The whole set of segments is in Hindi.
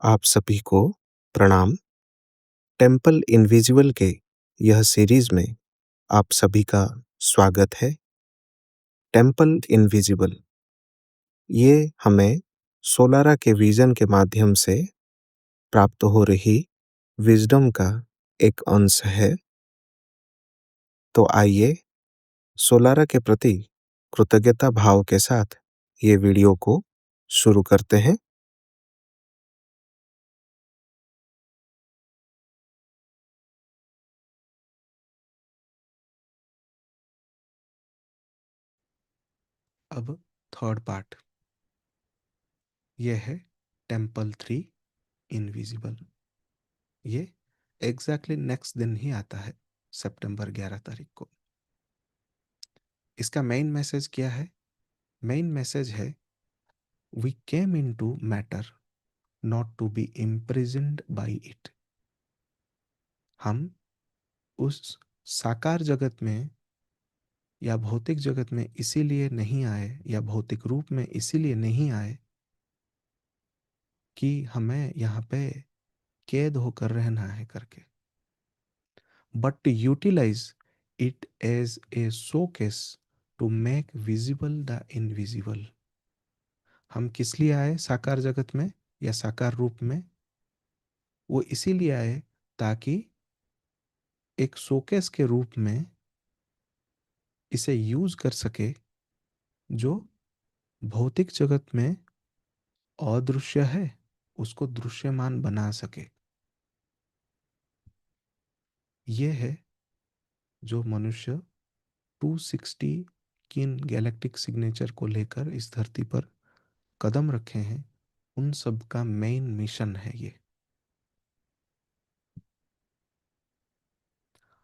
आप सभी को प्रणाम। टेम्पल इनविजिबल के यह सीरीज में आप सभी का स्वागत है। टेम्पल इनविजिबल ये हमें सोलारा के विजन के माध्यम से प्राप्त हो रही विजडम का एक अंश है। तो आइए सोलारा के प्रति कृतज्ञता भाव के साथ ये वीडियो को शुरू करते हैं। अब थर्ड पार्ट ये है टेम्पल 3 इनविजिबल। ये एग्जैक्टली नेक्स्ट दिन ही आता है, सितंबर 11 तारीख को। इसका मेन मैसेज क्या है? मेन मैसेज है we came into matter not to be imprisoned by it. हम उस साकार जगत में या भौतिक जगत में इसीलिए नहीं आए, या भौतिक रूप में इसीलिए नहीं आए कि हमें यहाँ पे कैद होकर रहना है करके, but to utilise it as a showcase to make visible the invisible. हम किस लिए आए साकार जगत में या साकार रूप में? वो इसीलिए आए ताकि एक शोकेस के रूप में इसे यूज कर सके, जो भौतिक जगत में अदृश्य है उसको दृश्यमान बना सके। ये है जो मनुष्य 260 किन गैलेक्टिक सिग्नेचर को लेकर इस धरती पर कदम रखे हैं, उन सब का मेन मिशन है ये।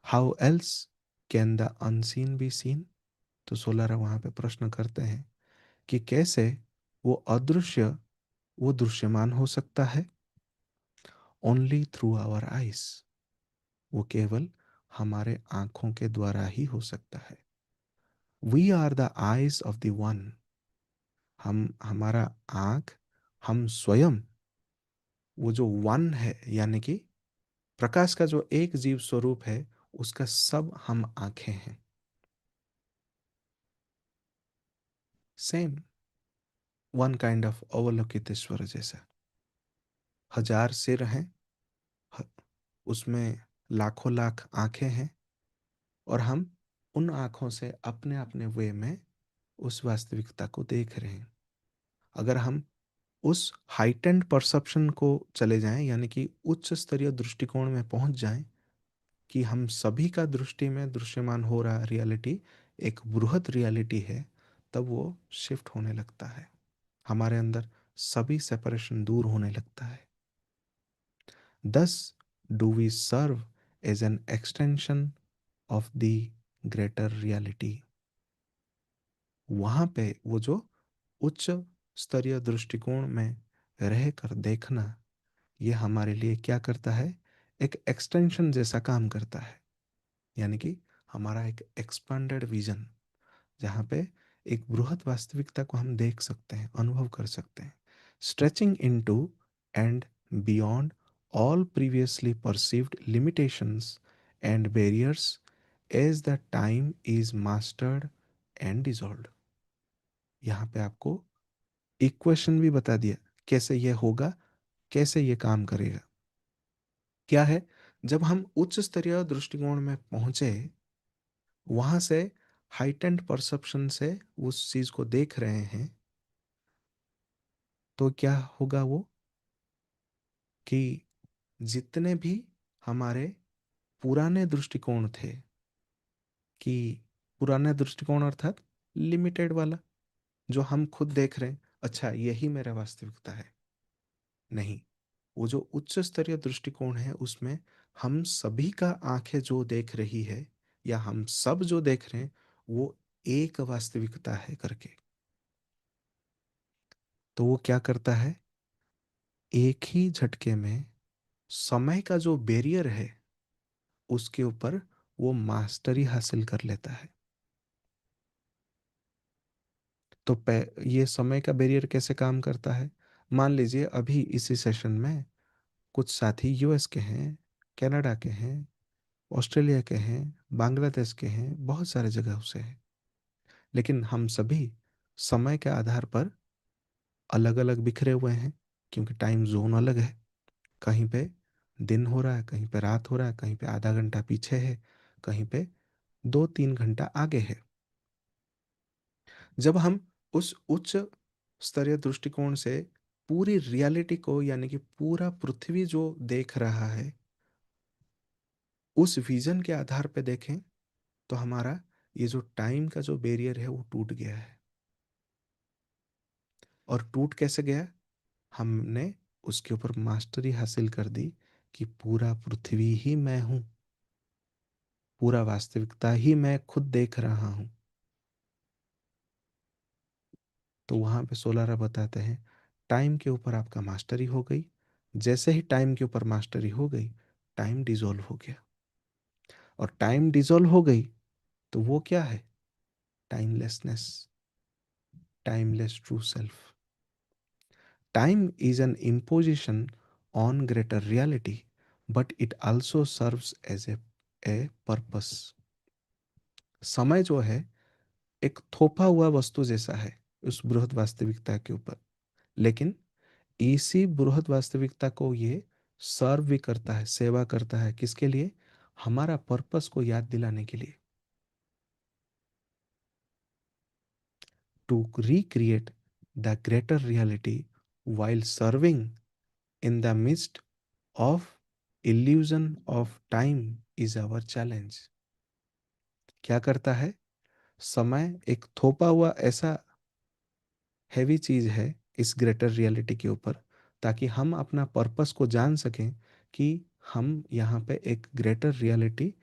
How else can the unseen be seen? तो सोलारा वहां पे प्रश्न करते हैं कि कैसे वो अदृश्य वो दृश्यमान हो सकता है? Only through our eyes. वो केवल हमारे आंखों के द्वारा ही हो सकता है। We are the eyes of the one. हम हमारा आंख, हम स्वयं वो जो वन है, यानी कि प्रकाश का जो एक जीव स्वरूप है, उसका सब हम आंखें हैं। Same one kind of Avalokiteshvara जैसा। हजार सिर हैं, ह- उसमें लाखों लाख आंखें हैं, और हम उन आंखों से अपने अपने वे में उस वास्तविकता को देख रहे हैं। अगर हम उस हाइटेंड परसेप्शन को चले जाएं, यानी कि उच्च स्तरीय दृष्टिकोण में पहुंच जाएं कि हम सभी का दृष्टि में दृश्यमान हो रहा रियलिटी एक बृहद रियलिटी है, तब वो शिफ्ट होने लगता है। हमारे अंदर सभी सेपरेशन दूर होने लगता है। Thus do we serve as an extension of the greater reality। वहां पे वो जो उच्च स्तरीय दृष्टिकोण में रहकर देखना, ये हमारे लिए क्या करता है? एक एक्सटेंशन जैसा काम करता है। यानी कि हमारा एक एक्सपांडेड विजन, जहाँ पे एक बृहद वास्तविकता को हम देख सकते हैं, अनुभव कर सकते हैं। Stretching into and beyond all previously perceived limitations and barriers as the time is mastered and dissolved। यहाँ पे आपको इक्वेशन भी बता दिया कैसे ये होगा, कैसे ये काम करेगा। क्या है? जब हम उच्च स्तरीय दृष्टिकोण में पहुंचे, वहां से हाइटेंड परसेप्शन से उस चीज को देख रहे हैं, तो क्या होगा वो कि जितने भी हमारे पुराने दृष्टिकोण थे, कि पुराने दृष्टिकोण अर्थात लिमिटेड वाला, जो हम खुद देख रहे हैं, अच्छा यही मेरा वास्तविकता है, नहीं। वो जो उच्च स्तरीय दृष्टिकोण है, उसमें हम सभी का आंखें जो देख रही है, या हम सब जो देख रहे हैं, वो एक वास्तविकता है करके। तो वो क्या करता है? एक ही झटके में समय का जो बैरियर है, उसके ऊपर वो मास्टरी हासिल कर लेता है। तो ये समय का बैरियर कैसे काम करता है? मान लीजिए अभी इसी सेशन में कुछ साथी यूएस के हैं, कनाडा के हैं, ऑस्ट्रेलिया के हैं, बांग्लादेश के हैं, बहुत सारे जगह से हैं। लेकिन हम सभी समय के आधार पर अलग अलग बिखरे हुए हैं, क्योंकि टाइम जोन अलग है। कहीं पे दिन हो रहा है, कहीं पे रात हो रहा है, कहीं पे आधा घंटा पीछे है, कहीं पे 2-3 घंटा आगे है। जब हम उस उच्च स्तरीय दृष्टिकोण से पूरी रियलिटी को, यानी कि पूरा पृथ्वी जो देख रहा है, उस विजन के आधार पे देखें, तो हमारा ये जो टाइम का जो बैरियर है वो टूट गया है। और टूट कैसे गया? हमने उसके ऊपर मास्टरी हासिल कर दी कि पूरा पृथ्वी ही मैं हूं, पूरा वास्तविकता ही मैं खुद देख रहा हूं। तो वहां पे सोलारा बताते हैं, टाइम के ऊपर आपका मास्टरी हो गई। जैसे ही टाइम के ऊपर मास्टरी हो गई, टाइम डिजोल्व हो गया। और टाइम डिजोल्व हो गई तो वो क्या है? Timelessness, timeless true self. Time is an imposition on greater reality, but it also serves as a purpose. समय जो है एक थोपा हुआ वस्तु जैसा है उस बृहद वास्तविकता के ऊपर, लेकिन इसी बृहद वास्तविकता को ये सर्व भी करता है, सेवा करता है। किसके लिए? हमारा पर्पस को याद दिलाने के लिए। To recreate the greater reality while serving in the midst of illusion of time is our challenge। क्या करता है? समय एक थोपा हुआ ऐसा हैवी चीज है इस ग्रेटर रियलिटी के ऊपर, ताकि हम अपना पर्पस को जान सकें कि हम यहाँ पे एक ग्रेटर रियलिटी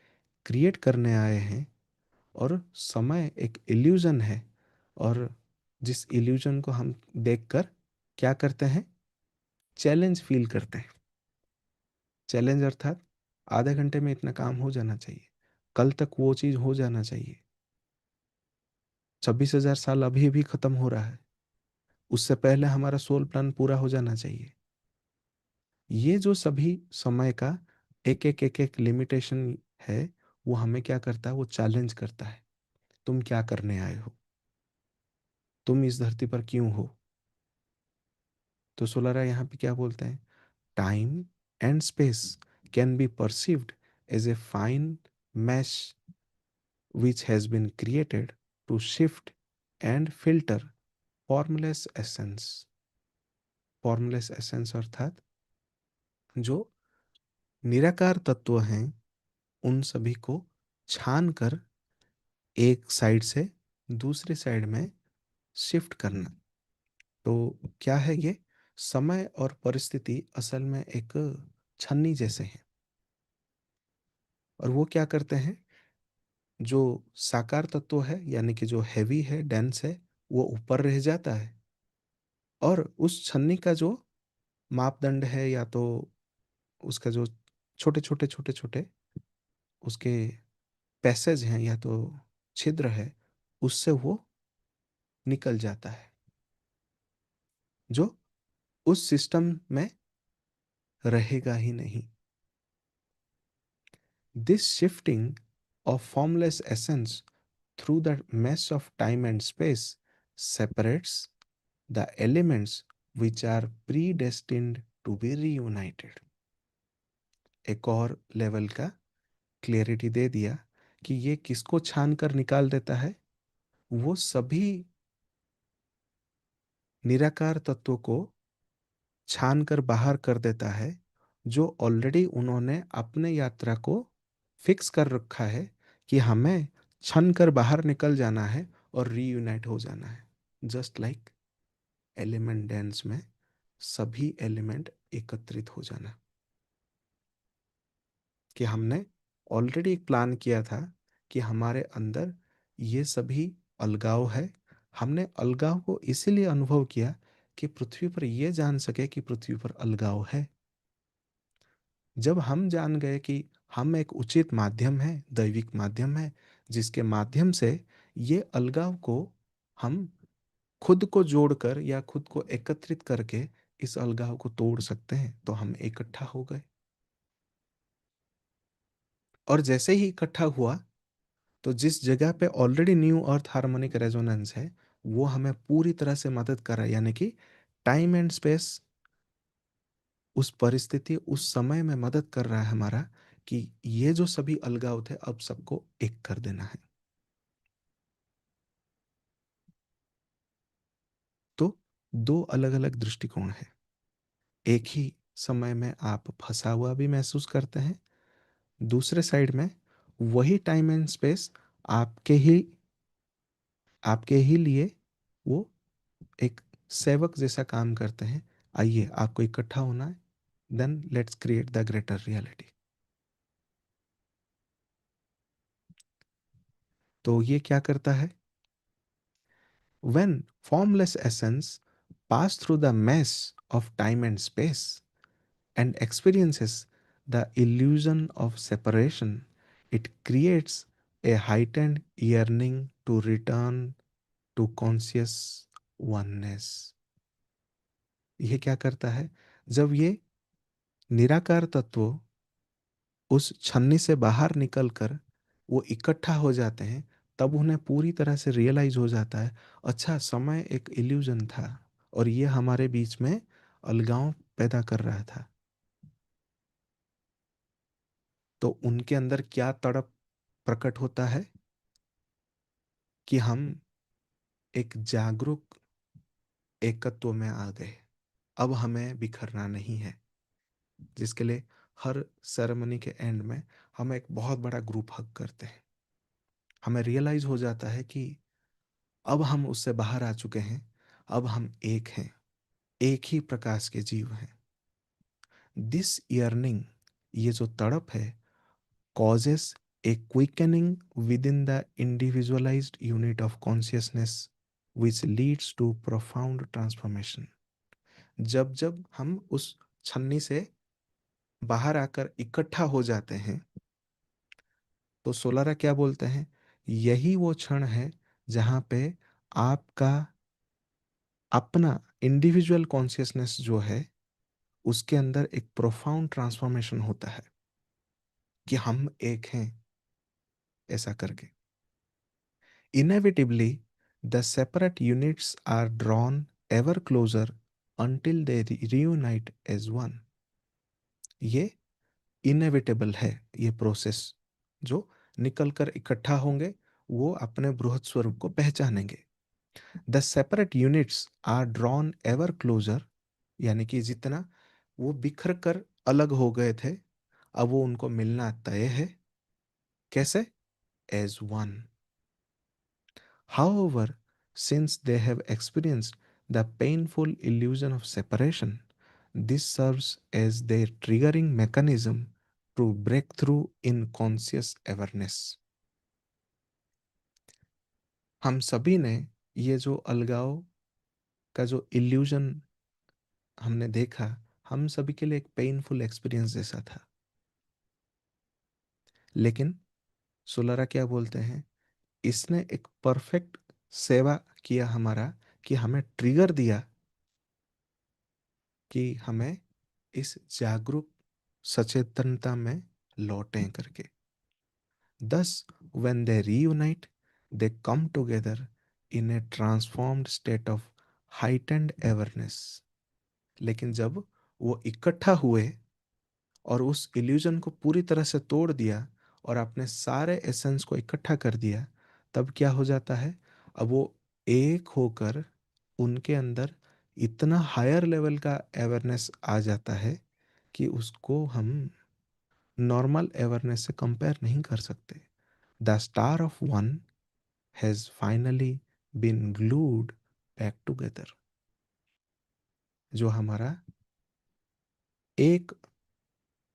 क्रिएट करने आए हैं। और समय एक इल्यूजन है, और जिस इल्यूजन को हम देखकर क्या करते हैं? चैलेंज फील करते हैं। चैलेंज अर्थात आधे घंटे में इतना काम हो जाना चाहिए, कल तक वो चीज हो जाना चाहिए, 26,000 साल अभी भी खत्म हो रहा है, उससे पहले हमारा सोल प्लान पूरा हो जाना चाहिए। ये जो सभी समय का एक एक लिमिटेशन है, वो हमें क्या करता है? वो चैलेंज करता है। तुम क्या करने आए हो? तुम इस धरती पर क्यों हो? तो सोलारा यहाँ पे क्या बोलते हैं? Time and space can be perceived as a fine mesh which has been created to shift and filter formless essence। Formless essence अर्थात जो निराकार तत्व हैं, उन सभी को छान कर एक साइड से दूसरी साइड में शिफ्ट करना। तो क्या है ये? समय और परिस्थिति असल में एक छन्नी जैसे हैं। और वो क्या करते हैं? जो साकार तत्व है, यानी कि जो हैवी है, डेंस है, वो ऊपर रह जाता है। और उस छन्नी का जो मापदंड है, या तो उसका जो छोटे छोटे छोटे छोटे उसके पैसेज हैं, या तो छिद्र है, उससे वो निकल जाता है, जो उस सिस्टम में रहेगा ही नहीं। This shifting of formless essence through the mesh of time and space separates the elements which are predestined to be reunited। एक और लेवल का क्लियरिटी दे दिया कि ये किसको छान कर निकाल देता है? वो सभी निराकार तत्वों को छान कर बाहर कर देता है, जो ऑलरेडी उन्होंने अपने यात्रा को फिक्स कर रखा है कि हमें छन कर बाहर निकल जाना है और रीयूनाइट हो जाना है। जस्ट लाइक एलिमेंट डांस में सभी एलिमेंट एकत्रित हो जाना, कि हमने ऑलरेडी एक प्लान किया था कि हमारे अंदर ये सभी अलगाव है। हमने अलगाव को इसीलिए अनुभव किया कि पृथ्वी पर यह जान सके कि पृथ्वी पर अलगाव है। जब हम जान गए कि हम एक उचित माध्यम है, दैविक माध्यम है, जिसके माध्यम से ये अलगाव को हम खुद को जोड़कर या खुद को एकत्रित करके इस अलगाव को तोड़ सकते हैं, तो हम इकट्ठा हो गए। और जैसे ही इकट्ठा हुआ, तो जिस जगह पे ऑलरेडी न्यू अर्थ हार्मोनिक रेजोनेंस है, वो हमें पूरी तरह से मदद कर रहा है, यानी कि टाइम एंड स्पेस उस परिस्थिति उस समय में मदद कर रहा है हमारा, कि ये जो सभी अलगाव थे अब सबको एक कर देना है। तो दो अलग अलग दृष्टिकोण है। एक ही समय में आप फंसा हुआ भी महसूस करते हैं, दूसरे साइड में वही टाइम एंड स्पेस आपके ही आपके ही लिए वो एक सेवक जैसा काम करते हैं। आइए, आपको इकट्ठा होना है, then let's create the greater reality. तो ये क्या करता है? When formless essence pass through the mess of time and space and experiences the illusion of separation, it creates a heightened yearning to return to conscious oneness. यह क्या करता है? जब ये निराकार तत्व उस छन्नी से बाहर निकलकर वो इकट्ठा हो जाते हैं, तब उन्हें पूरी तरह से रियलाइज हो जाता है, अच्छा समय एक इल्यूजन था और ये हमारे बीच में अलगाव पैदा कर रहा था। तो उनके अंदर क्या तड़प प्रकट होता है कि हम एक जागरूक एकत्व में आ गए, अब हमें बिखरना नहीं है। जिसके लिए हर सेरेमनी के एंड में हम एक बहुत बड़ा ग्रुप हग करते हैं। हमें रियलाइज हो जाता है कि अब हम उससे बाहर आ चुके हैं, अब हम एक हैं, एक ही प्रकाश के जीव हैं। दिस ईयरनिंग, ये जो तड़प है, causes a quickening within the individualized unit of consciousness which leads to profound transformation। जब जब हम उस छन्नी से बाहर आकर इकट्ठा हो जाते हैं, तो सोलारा क्या बोलते हैं? यही वो क्षण है जहां पे आपका अपना इंडिविजुअल कॉन्शियसनेस जो है, उसके अंदर एक प्रोफाउंड ट्रांसफॉर्मेशन होता है कि हम एक हैं, ऐसा करके। Inevitably, the separate units are drawn ever closer until they reunite as one। ये इनएविटेबल है, ये प्रोसेस। जो निकल कर इकट्ठा होंगे, वो अपने बृहद स्वरूप को पहचानेंगे। The separate units are drawn ever closer, यानी कि जितना वो बिखर कर अलग हो गए थे, अब वो उनको मिलना तय है। कैसे? As one. However, since they have experienced the painful illusion of separation, this serves as their triggering mechanism to break through in conscious awareness। हम सभी ने ये जो अलगाव का जो इल्यूजन हमने देखा, हम सभी के लिए एक पेनफुल एक्सपीरियंस जैसा था। लेकिन सोलारा क्या बोलते हैं? इसने एक परफेक्ट सेवा किया हमारा, कि हमें ट्रिगर दिया कि हमें इस जागरूक सचेतनता में लौटें करके। Thus, when they reunite, they come together in a transformed state of heightened awareness। लेकिन जब वो इकट्ठा हुए और उस इल्यूजन को पूरी तरह से तोड़ दिया और अपने सारे एसेंस को इकट्ठा कर दिया, तब क्या हो जाता है? अब वो एक होकर उनके अंदर इतना हायर लेवल का अवेयरनेस आ जाता है कि उसको हम नॉर्मल अवेयरनेस से कंपेयर नहीं कर सकते। The star of one has finally been glued back together. जो हमारा एक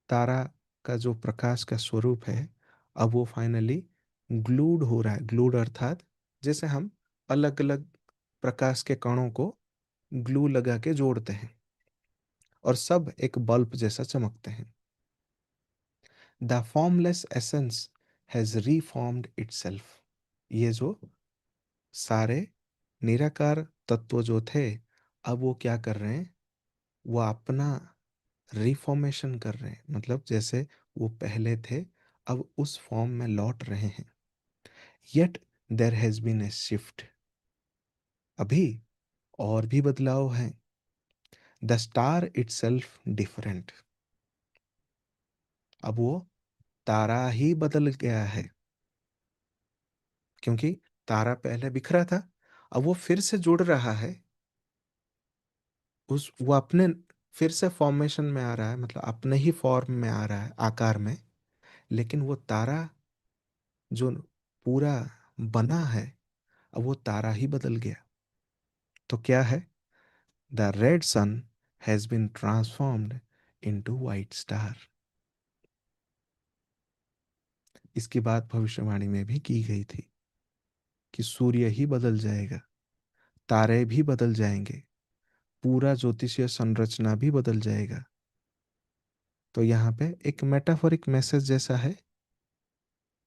तारा का जो प्रकाश का स्वरूप है, अब वो फाइनली ग्लूड हो रहा है। ग्लूड अर्थात जैसे हम अलग अलग प्रकाश के कणों को ग्लू लगा के जोड़ते हैं और सब एक बल्ब जैसा चमकते हैं। The formless essence has reformed itself. ये जो सारे निराकार तत्व जो थे, अब वो क्या कर रहे हैं? वो अपना रिफॉर्मेशन कर रहे हैं, मतलब जैसे वो पहले थे अब उस फॉर्म में लौट रहे हैं। Yet there has been a shift, अभी और भी बदलाव हैं। द स्टार इटसेल्फ डिफरेंट, अब वो तारा ही बदल गया है, क्योंकि तारा पहले बिखरा था, अब वो फिर से जुड़ रहा है। उस वो अपने फिर से फॉर्मेशन में आ रहा है, मतलब अपने ही फॉर्म में आ रहा है, आकार में। लेकिन वो तारा जो पूरा बना है, अब वो तारा ही बदल गया। तो क्या है? The red sun has been transformed into white star. इसकी बात भविष्यवाणी में भी की गई थी कि सूर्य ही बदल जाएगा, तारे भी बदल जाएंगे, पूरा ज्योतिषीय संरचना भी बदल जाएगा। तो यहाँ पे एक मेटाफोरिक मैसेज जैसा है,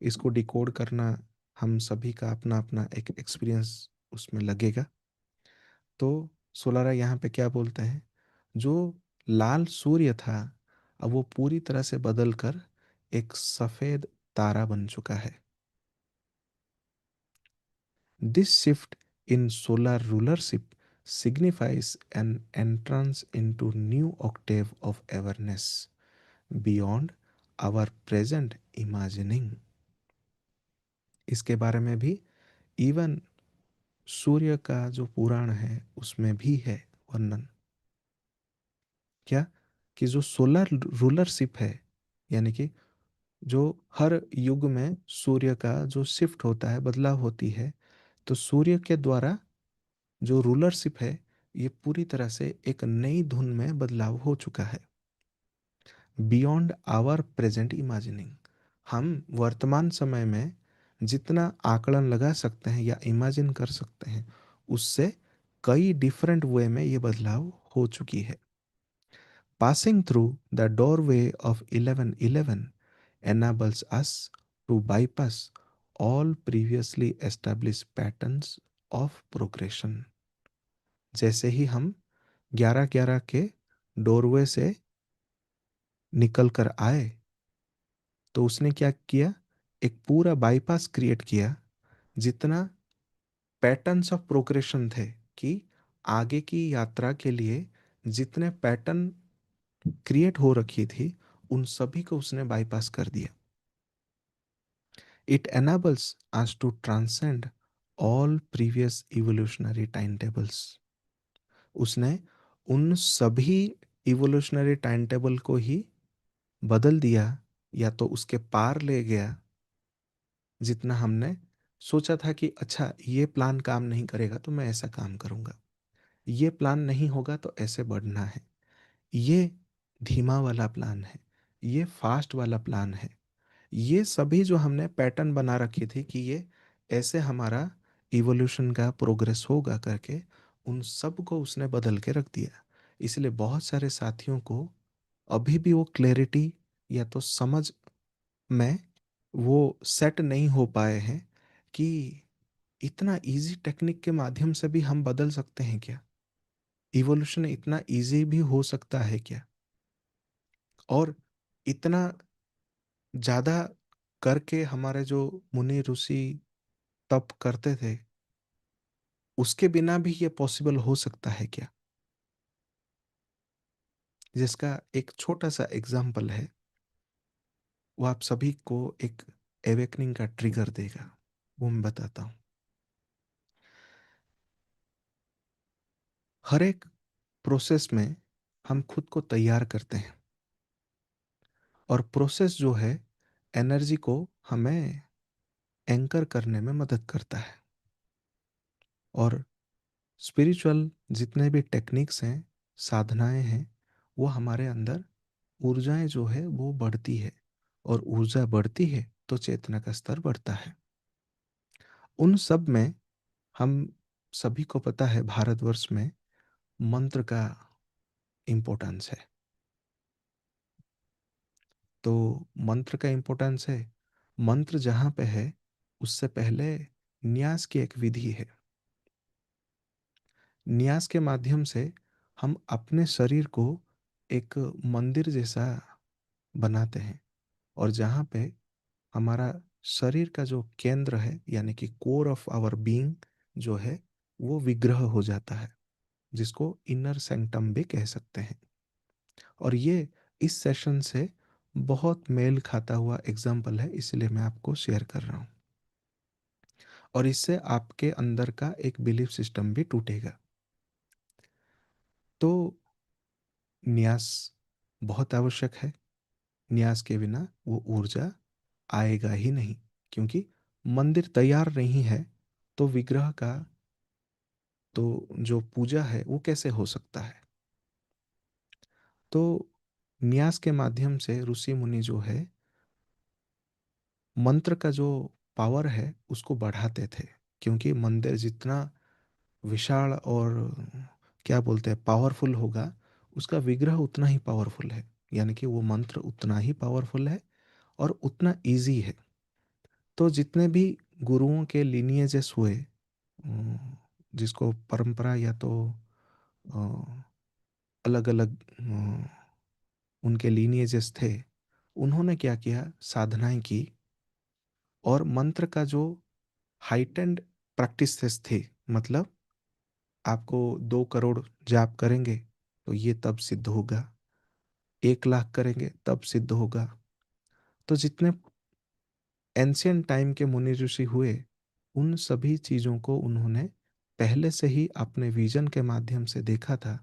इसको डिकोड करना हम सभी का अपना अपना एक एक्सपीरियंस उसमें लगेगा। तो सोलारा यहाँ पे क्या बोलते हैं, जो लाल सूर्य था अब वो पूरी तरह से बदल कर एक सफेद तारा बन चुका है। This shift in solar rulership signifies an entrance into new octave of awareness beyond our present imagining। इसके बारे में भी इवन सूर्य का जो पुराण है उसमें भी है वर्णन। क्या? कि जो सोलर रूलरशिप है, यानी कि जो हर युग में सूर्य का जो शिफ्ट होता है, बदलाव होती है, तो सूर्य के द्वारा जो रूलरशिप है ये पूरी तरह से एक नई धुन में बदलाव हो चुका है। बियॉन्ड आवर प्रेजेंट इमेजिनिंग, हम वर्तमान समय में जितना आकलन लगा सकते हैं या इमेजिन कर सकते हैं, उससे कई डिफरेंट वे में ये बदलाव हो चुकी है। Passing through the doorway of 1111 enables us to bypass all previously established patterns of progression। जैसे ही हम 1111 के डोरवे से निकल कर आए, तो उसने क्या किया, एक पूरा बाईपास क्रिएट किया। जितना पैटर्न्स ऑफ प्रोग्रेशन थे, कि आगे की यात्रा के लिए जितने पैटर्न क्रिएट हो रखी थी उन सभी को उसने बाईपास कर दिया। It enables us to transcend all previous evolutionary timetables। उसने उन सभी इवोल्यूशनरी टाइम टेबल को ही बदल दिया, या तो उसके पार ले गया। जितना हमने सोचा था कि अच्छा ये प्लान काम नहीं करेगा तो मैं ऐसा काम करूंगा, ये प्लान नहीं होगा तो ऐसे बढ़ना है, ये धीमा वाला प्लान है, ये फास्ट वाला प्लान है, ये सभी जो हमने पैटर्न बना रखी थी कि ये ऐसे हमारा इवोल्यूशन का प्रोग्रेस होगा करके, उन सब को उसने बदल के रख दिया। इसलिए बहुत सारे साथियों को अभी भी वो क्लैरिटी या तो समझ में वो सेट नहीं हो पाए हैं कि इतना इजी टेक्निक के माध्यम से भी हम बदल सकते हैं क्या, इवोल्यूशन इतना इजी भी हो सकता है क्या, और इतना ज़्यादा करके हमारे जो मुनि ऋषि तप करते थे उसके बिना भी ये पॉसिबल हो सकता है क्या। जिसका एक छोटा सा एग्जाम्पल है, वो आप सभी को एक एवेकनिंग का ट्रिगर देगा, वो मैं बताता हूँ। हर एक प्रोसेस में हम खुद को तैयार करते हैं, और प्रोसेस जो है एनर्जी को हमें एंकर करने में मदद करता है। और स्पिरिचुअल जितने भी टेक्निक्स हैं, साधनाएं हैं, वो हमारे अंदर ऊर्जाएं जो है वो बढ़ती है, और ऊर्जा बढ़ती है तो चेतना का स्तर बढ़ता है। उन सब में हम सभी को पता है भारतवर्ष में मंत्र का इम्पोर्टेंस है। तो मंत्र का इम्पोर्टेंस है, मंत्र जहाँ पे है उससे पहले न्यास की एक विधि है। न्यास के माध्यम से हम अपने शरीर को एक मंदिर जैसा बनाते हैं, और जहाँ पे हमारा शरीर का जो केंद्र है, यानी कि कोर ऑफ आवर बीइंग जो है, वो विग्रह हो जाता है, जिसको इनर सैंक्टम भी कह सकते हैं। और ये इस सेशन से बहुत मेल खाता हुआ एग्जाम्पल है, इसलिए मैं आपको शेयर कर रहा हूँ। और इससे आपके अंदर का एक बिलीफ सिस्टम भी टूटेगा। तो न्यास बहुत आवश्यक है। न्यास के बिना वो ऊर्जा आएगा ही नहीं, क्योंकि मंदिर तैयार नहीं है तो विग्रह का तो जो पूजा है वो कैसे हो सकता है। तो न्यास के माध्यम से ऋषि मुनि जो है, मंत्र का जो पावर है उसको बढ़ाते थे, क्योंकि मंदिर जितना विशाल और क्या बोलते हैं पावरफुल होगा, उसका विग्रह उतना ही पावरफुल है। यानी कि वो मंत्र उतना ही पावरफुल है और उतना इजी है। तो जितने भी गुरुओं के लिनिएजेस हुए, जिसको परंपरा या तो अलग अलग उनके लिनिएजेस थे, उन्होंने क्या किया, साधनाएं की। और मंत्र का जो हाइटेंड प्रैक्टिसेस थे, मतलब आपको 2 करोड़ जाप करेंगे तो ये तब सिद्ध होगा, 1 लाख करेंगे तब सिद्ध होगा। तो जितने एंशियंट टाइम के मुनि ऋषि हुए, उन सभी चीज़ों को उन्होंने पहले से ही अपने विजन के माध्यम से देखा था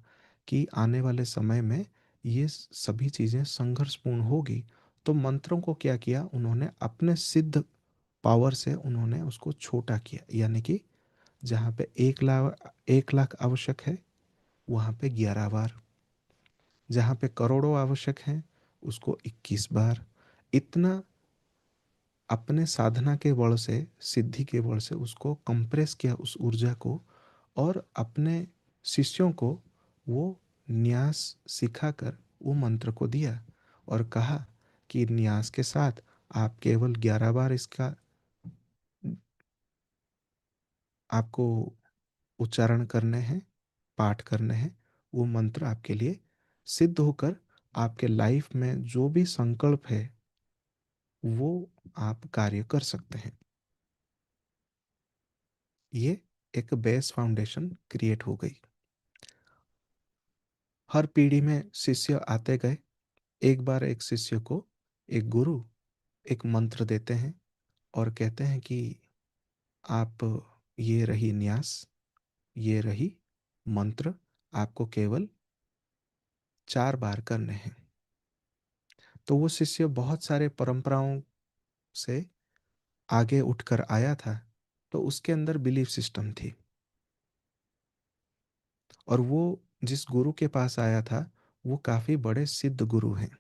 कि आने वाले समय में ये सभी चीज़ें संघर्षपूर्ण होगी। तो मंत्रों को क्या किया उन्होंने, अपने सिद्ध पावर से उन्होंने उसको छोटा किया। यानी कि जहाँ पे 1 लाख आवश्यक है, वहाँ पे 11 बार। जहाँ पे करोड़ों आवश्यक हैं, उसको 21 बार। इतना अपने साधना के बल से, सिद्धि के बल से उसको कंप्रेस किया उस ऊर्जा को, और अपने शिष्यों को वो न्यास सिखाकर वो मंत्र को दिया, और कहा कि न्यास के साथ आप केवल 11 बार इसका आपको उच्चारण करने हैं, पाठ करने हैं। वो मंत्र आपके लिए सिद्ध होकर आपके लाइफ में जो भी संकल्प है वो आप कार्य कर सकते हैं। ये एक बेस फाउंडेशन क्रिएट हो गई। हर पीढ़ी में शिष्य आते गए। एक बार एक शिष्य को एक गुरु एक मंत्र देते हैं और कहते हैं कि आप, ये रही न्यास, ये रही मंत्र, आपको केवल 4 बार करने हैं। तो वो शिष्य बहुत सारे परंपराओं से आगे उठकर आया था, तो उसके अंदर बिलीफ सिस्टम थी। और वो जिस गुरु के पास आया था, वो काफी बड़े सिद्ध गुरु हैं।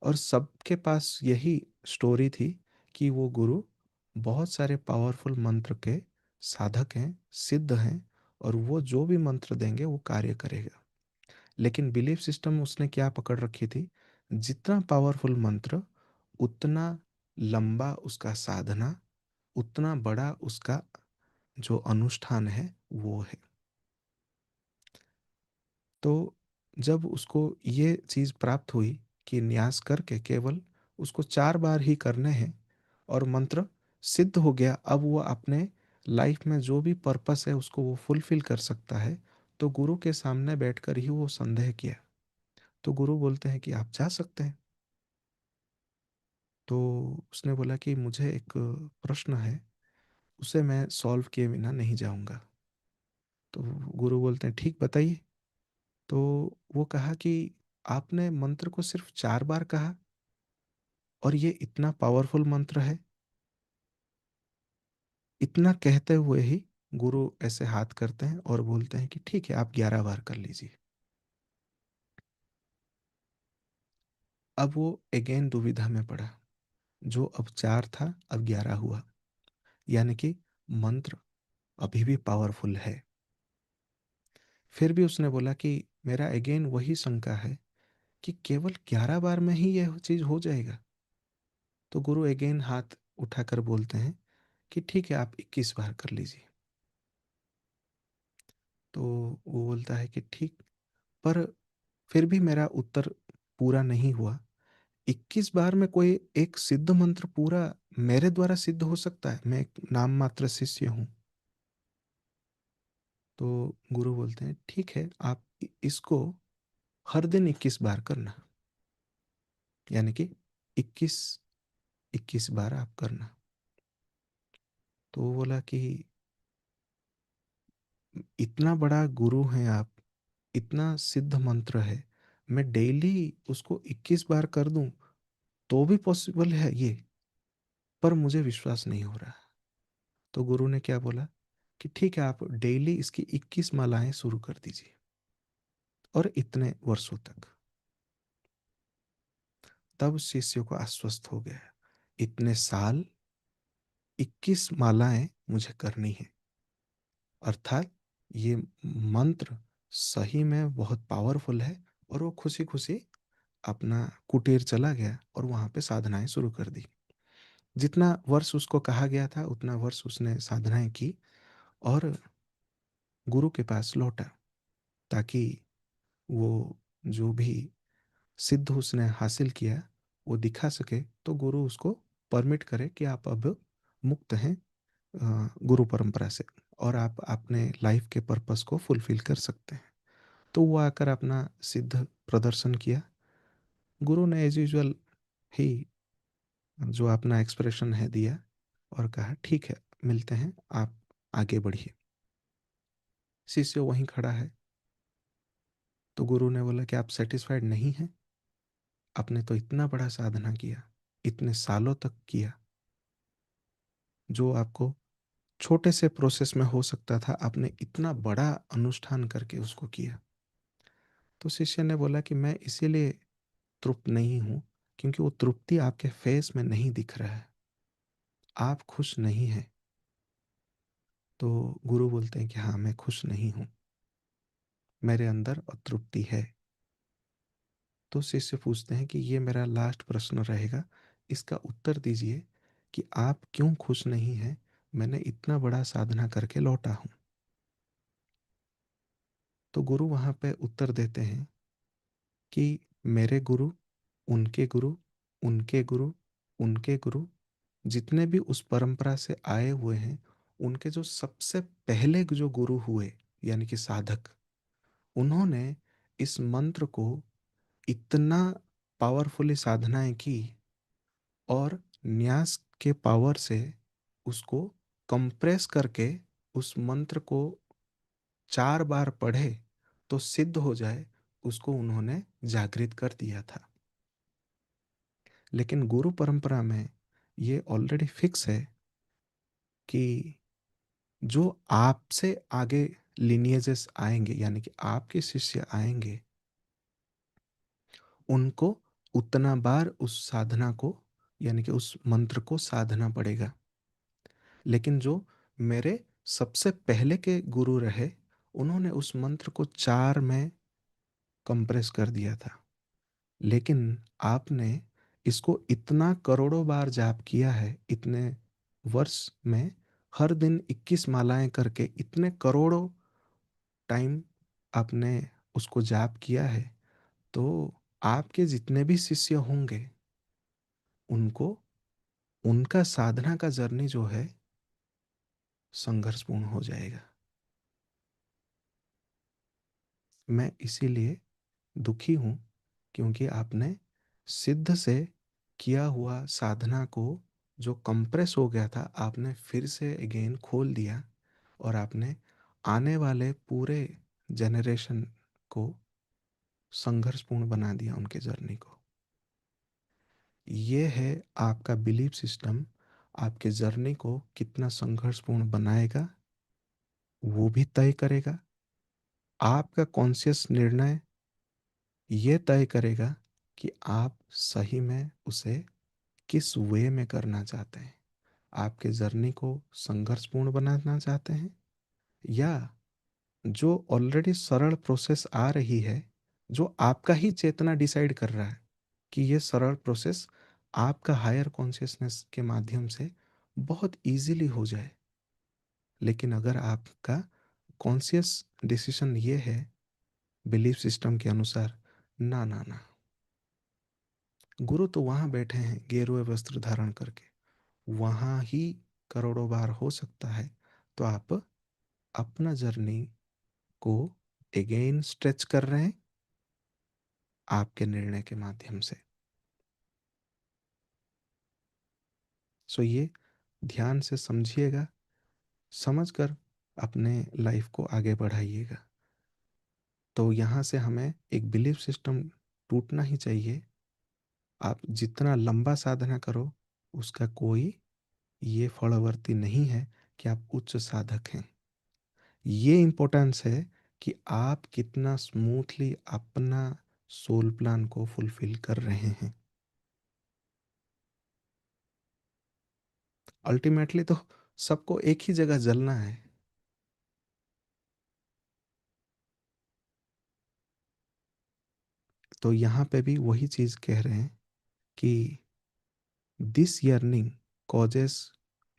और सबके पास यही स्टोरी थी कि वो गुरु बहुत सारे पावरफुल मंत्र के साधक हैं, सिद्ध हैं, और वो जो भी मंत्र देंगे वो कार्य करेगा। लेकिन बिलीफ सिस्टम उसने क्या पकड़ रखी थी, जितना पावरफुल मंत्र, उतना लंबा उसका साधना, उतना बड़ा उसका जो अनुष्ठान है वो है। तो जब उसको ये चीज़ प्राप्त हुई कि न्यास करके केवल उसको 4 बार ही करने हैं और मंत्र सिद्ध हो गया, अब वो अपने लाइफ में जो भी पर्पस है उसको वो फुलफिल कर सकता है, तो गुरु के सामने बैठकर ही वो संदेह किया। तो गुरु बोलते हैं कि आप जा सकते हैं। तो उसने बोला कि मुझे एक प्रश्न है, उसे मैं सॉल्व किए बिना नहीं जाऊंगा। तो गुरु बोलते हैं ठीक बताइए। तो वो कहा कि आपने मंत्र को सिर्फ 4 बार कहा, और ये इतना पावरफुल मंत्र है। इतना कहते हुए ही गुरु ऐसे हाथ करते हैं और बोलते हैं कि ठीक है, आप 11 बार कर लीजिए। अब वो अगेन दुविधा में पड़ा। जो अब 4 था अब 11 हुआ, यानी कि मंत्र अभी भी पावरफुल है। फिर भी उसने बोला कि मेरा अगेन वही शंका है कि केवल 11 बार में ही यह चीज हो जाएगा। तो गुरु अगेन हाथ उठाकर बोलते हैं कि ठीक है, आप 21 बार कर लीजिए। तो वो बोलता है कि ठीक, पर फिर भी मेरा उत्तर पूरा नहीं हुआ। 21 बार में कोई एक सिद्ध मंत्र पूरा मेरे द्वारा सिद्ध हो सकता है? मैं एक नाम मात्र शिष्य हूँ। तो गुरु बोलते हैं ठीक है, आप इसको हर दिन 21 बार करना, यानी कि 21 21 बार आप करना। तो वो बोला कि इतना बड़ा गुरु हैं आप, इतना सिद्ध मंत्र है, मैं डेली उसको 21 बार कर दूं तो भी पॉसिबल है ये, पर मुझे विश्वास नहीं हो रहा। तो गुरु ने क्या बोला कि ठीक है, आप डेली इसकी 21 मालाएं शुरू कर दीजिए, और इतने वर्षों तक। तब शिष्य को आश्वस्त हो गया, इतने साल 21 मालाएं मुझे करनी है, अर्थात ये मंत्र सही में बहुत पावरफुल है। और वो खुशी खुशी अपना कुटीर चला गया और वहाँ पे साधनाएं शुरू कर दी। जितना वर्ष उसको कहा गया था उतना वर्ष उसने साधनाएं की, और गुरु के पास लौटा, ताकि वो जो भी सिद्ध उसने हासिल किया वो दिखा सके, तो गुरु उसको परमिट करे कि आप अब मुक्त हैं गुरु परंपरा से, और आप अपने लाइफ के पर्पस को फुलफिल कर सकते हैं। तो वो आकर अपना सिद्ध प्रदर्शन किया। गुरु ने एज यूजुअल ही जो अपना एक्सप्रेशन है दिया, और कहा ठीक है, मिलते हैं, आप आगे बढ़िए। शिष्य वहीं खड़ा है। तो गुरु ने बोला कि आप सेटिस्फाइड नहीं हैं? आपने तो इतना बड़ा साधना किया, इतने सालों तक किया, जो आपको छोटे से प्रोसेस में हो सकता था, आपने इतना बड़ा अनुष्ठान करके उसको किया। तो शिष्य ने बोला कि मैं इसीलिए तृप्त नहीं हूँ, क्योंकि वो तृप्ति आपके फेस में नहीं दिख रहा है, आप खुश नहीं हैं। तो गुरु बोलते हैं कि हाँ, मैं खुश नहीं हूँ, मेरे अंदर अतृप्ति है। तो शिष्य पूछते हैं कि ये मेरा लास्ट प्रश्न रहेगा, इसका उत्तर दीजिए कि आप क्यों खुश नहीं हैं? मैंने इतना बड़ा साधना करके लौटा हूँ। तो गुरु वहाँ पे उत्तर देते हैं कि मेरे गुरु, उनके गुरु, उनके गुरु, उनके गुरु, जितने भी उस परंपरा से आए हुए हैं, उनके जो सबसे पहले जो गुरु हुए, यानी कि साधक, उन्होंने इस मंत्र को इतना पावरफुली साधनाएं की, और न्यास के पावर से उसको कंप्रेस करके उस मंत्र को 4 बार पढ़े तो सिद्ध हो जाए, उसको उन्होंने जागृत कर दिया था। लेकिन गुरु परंपरा में ये ऑलरेडी फिक्स है कि जो आपसे आगे लिनिएजेस आएंगे, यानी कि आपके शिष्य आएंगे, उनको उतना बार उस साधना को, यानी कि उस मंत्र को साधना पड़ेगा। लेकिन जो मेरे सबसे पहले के गुरु रहे, उन्होंने उस मंत्र को 4 में कंप्रेस कर दिया था। लेकिन आपने इसको इतना करोड़ों बार जाप किया है, इतने वर्ष में हर दिन 21 मालाएं करके इतने करोड़ों टाइम आपने उसको जाप किया है, तो आपके जितने भी शिष्य होंगे, उनको उनका साधना का जर्नी जो है संघर्षपूर्ण हो जाएगा। मैं इसीलिए दुखी हूँ, क्योंकि आपने सिद्ध से किया हुआ साधना को, जो कंप्रेस हो गया था, आपने फिर से अगेन खोल दिया, और आपने आने वाले पूरे जनरेशन को संघर्षपूर्ण बना दिया, उनके जर्नी को। ये है आपका बिलीफ सिस्टम, आपके जर्नी को कितना संघर्षपूर्ण बनाएगा वो भी तय करेगा। आपका कॉन्शियस निर्णय ये तय करेगा कि आप सही में उसे किस वे में करना चाहते हैं। आपके जर्नी को संघर्षपूर्ण बनाना चाहते हैं, या जो ऑलरेडी सरल प्रोसेस आ रही है, जो आपका ही चेतना डिसाइड कर रहा है कि ये सरल प्रोसेस आपका हायर कॉन्शियसनेस के माध्यम से बहुत इजीली हो जाए। लेकिन अगर आपका कॉन्शियस डिसीजन ये है बिलीफ सिस्टम के अनुसार, ना ना ना, गुरु तो वहाँ बैठे हैं गेरुए वस्त्र धारण करके, वहाँ ही करोड़ों बार हो सकता है। तो आप अपना जर्नी को अगेन स्ट्रेच कर रहे हैं आपके निर्णय के माध्यम से। सो ये ध्यान से समझिएगा, समझकर अपने लाइफ को आगे बढ़ाइएगा। तो यहाँ से हमें एक बिलीफ सिस्टम टूटना ही चाहिए। आप जितना लंबा साधना करो उसका कोई ये फलवर्ती नहीं है कि आप उच्च साधक हैं। ये इम्पोर्टेंस है कि आप कितना स्मूथली अपना सोल प्लान को फुलफिल कर रहे हैं। अल्टीमेटली तो सबको एक ही जगह जलना है। तो यहाँ पे भी वही चीज़ कह रहे हैं कि this yearning causes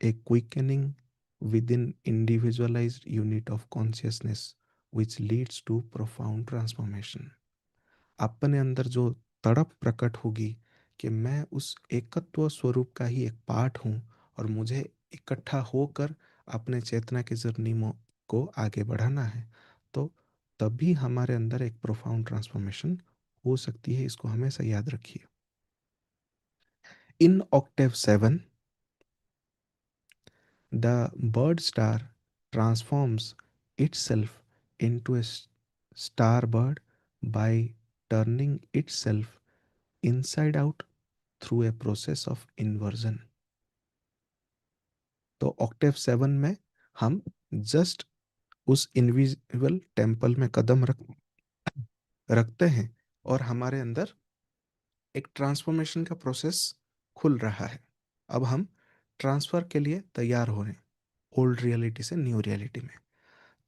a quickening within individualized unit of consciousness which leads to profound transformation। अपने अंदर जो तड़प प्रकट होगी कि मैं उस एकत्व स्वरूप का ही एक पार्ट हूँ और मुझे इकट्ठा होकर अपने चेतना की जर्नी को आगे बढ़ाना है, तो तभी हमारे अंदर एक प्रोफाउंड ट्रांसफॉर्मेशन हो सकती है। इसको हमेशा याद रखिए। इन Octave 7 the bird star transforms itself into a star bird by turning itself inside out through a process of inversion। तो ऑक्टेव 7 में हम जस्ट उस इनविजिबल टेम्पल में कदम रखते हैं और हमारे अंदर एक ट्रांसफॉर्मेशन का प्रोसेस खुल रहा है। अब हम ट्रांसफर के लिए तैयार हो रहे हैं ओल्ड रियलिटी से न्यू रियलिटी में।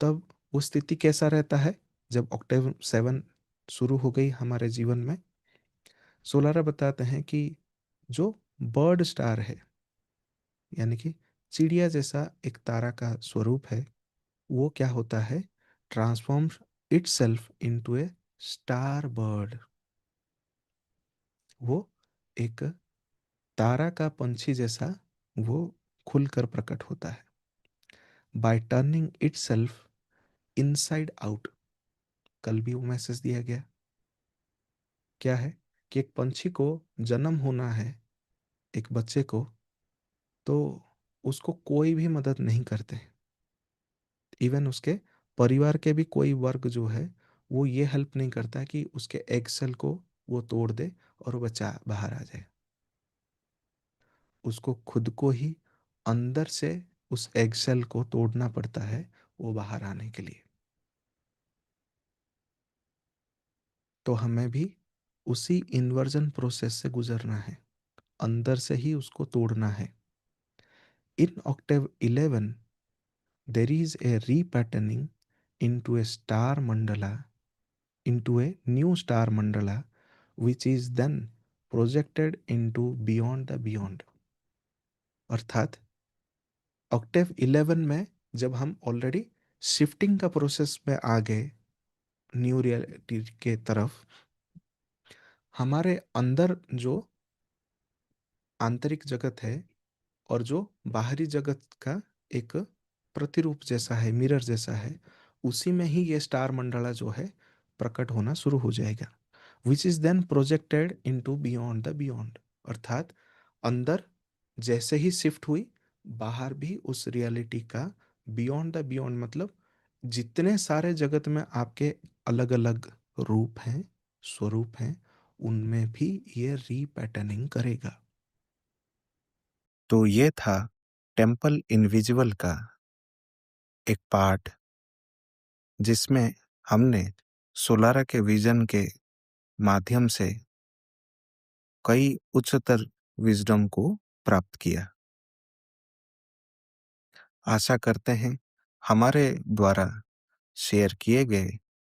तब वो स्थिति कैसा रहता है जब ऑक्टेव 7 शुरू हो गई हमारे जीवन में? सोलारा बताते हैं कि जो बर्ड स्टार है, यानी कि चिड़िया जैसा एक तारा का स्वरूप है, वो क्या होता है, ट्रांसफॉर्म इटसेल्फ इनटू ए स्टार बर्ड। वो एक तारा का पंछी जैसा वो खुलकर प्रकट होता है। Bye turning itself inside out, कल भी वो मैसेज दिया गया, क्या है कि एक पंछी को जन्म होना है, एक बच्चे को, तो उसको कोई भी मदद नहीं करते। इवन उसके परिवार के भी कोई वर्ग जो है वो ये हेल्प नहीं करता कि उसके एग सेल को वो तोड़ दे और वो बच्चा बाहर आ जाए। उसको खुद को ही अंदर से उस एग सेल को तोड़ना पड़ता है वो बाहर आने के लिए। तो हमें भी उसी इन्वर्जन प्रोसेस से गुजरना है, अंदर से ही उसको तोड़ना है। इन Octave 11 there is a repatterning into a star mandala, into a new star mandala, which is then projected into beyond the beyond। अर्थात ऑक्टेव 11 में जब हम ऑलरेडी शिफ्टिंग का प्रोसेस में आ गए न्यू रियलिटी के तरफ, हमारे अंदर जो आंतरिक जगत है और जो बाहरी जगत का एक प्रतिरूप जैसा है, मिरर जैसा है, उसी में ही ये स्टार मंडला जो है प्रकट होना शुरू हो जाएगा। Which is then projected into beyond the beyond. अर्थात अंदर जैसे ही शिफ्ट हुई, बाहर भी उस रियलिटी का बियॉन्ड द बियॉन्ड, मतलब जितने सारे जगत में आपके अलग अलग रूप हैं, स्वरूप हैं, उनमें भी ये रीपैटर्निंग करेगा। तो ये था टेम्पल इनविजिबल का एक पार्ट, जिसमें हमने सोलारा के विजन के माध्यम से कई उच्चतर विजडम को प्राप्त किया। आशा करते हैं हमारे द्वारा शेयर किए गए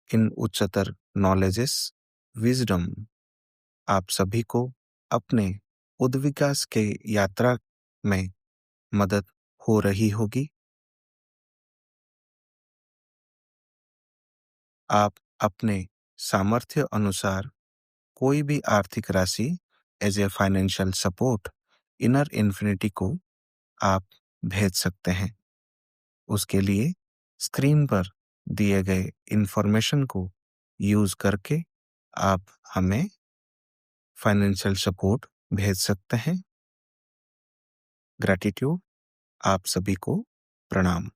इन उच्चतर नॉलेजेस, विजडम आप सभी को अपने उद्विकास के यात्रा में मदद हो रही होगी। आप अपने सामर्थ्य अनुसार कोई भी आर्थिक राशि as a financial support inner infinity को आप भेज सकते हैं। उसके लिए स्क्रीन पर दिए गए इंफॉर्मेशन को यूज करके आप हमें फाइनेंशियल सपोर्ट भेज सकते हैं। ग्रैटिट्यूड। आप सभी को प्रणाम।